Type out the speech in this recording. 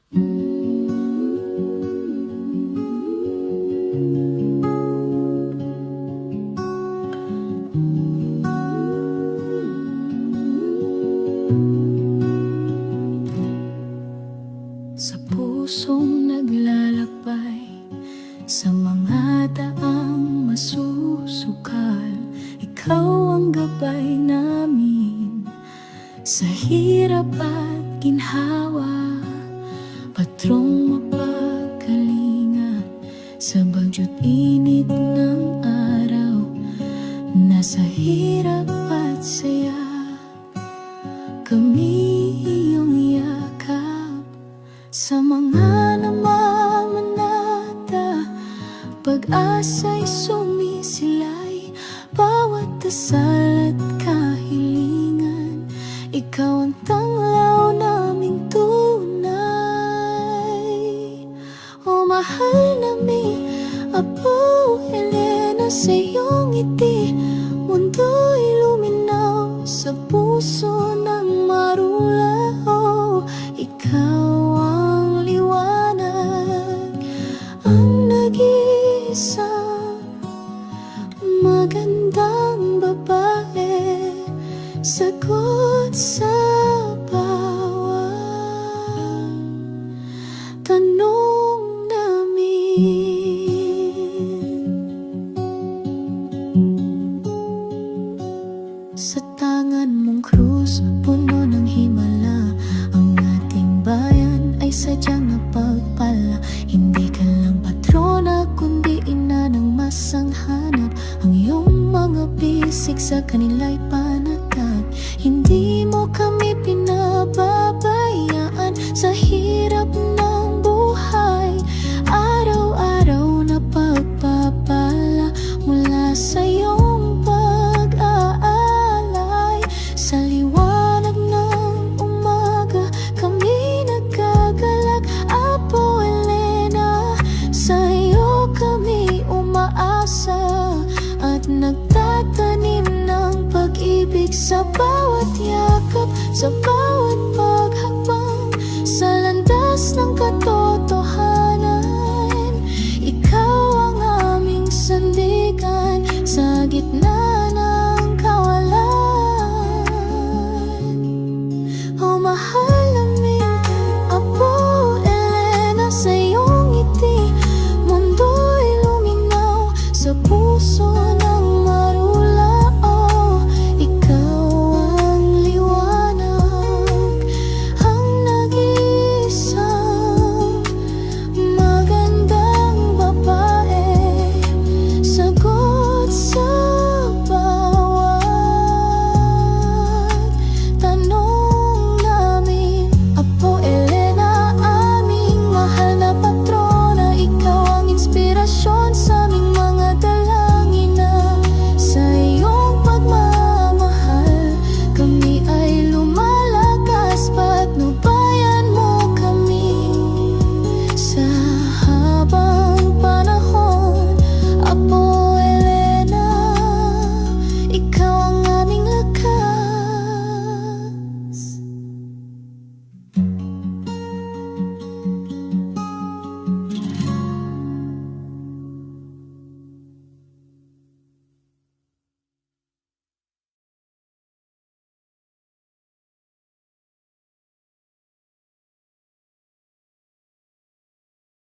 Sa pusong naglalakbay, sa mga daang masusukal, ikaw ang gabay namin. Sa hirap at ginhawa, patrong mapagkalinga. Sa bagyo't init ng araw, nasa hirap at saya, kami iyong yakap. Sa mga namamanata, pag-asa'y sumisilay. Bawat dasal at kahilingan, ikaw ang tanglaw naming tunay. O mahal naming Apo Elena, sa iyong ngiti mundo'y luminaw. Sa puso ng marulao, ikaw ang liwanag, ang nag-iisang magandang babae, sagot sa bawat tanong namin. Sa tangan mong krus, puno ng himala, ang ating bayan ay sadyang napagpala. Hindi ka lang patrona, kundi ina ng masanghanap. Ang iyong mga bisig sa kanila'y panatag. Hindi mo kami pinababayaan sa hirap ng buhay. Araw-araw na pagpapala mula sa iyong pag-aalay. Sa liwanag ng umaga, kami nagkagalak. Apo Elena, sa iyo kami umaasa at nagtatanim ng pag-ibig. Sa bawat yakap, sa bawat paghakbang, sa landas ng katulad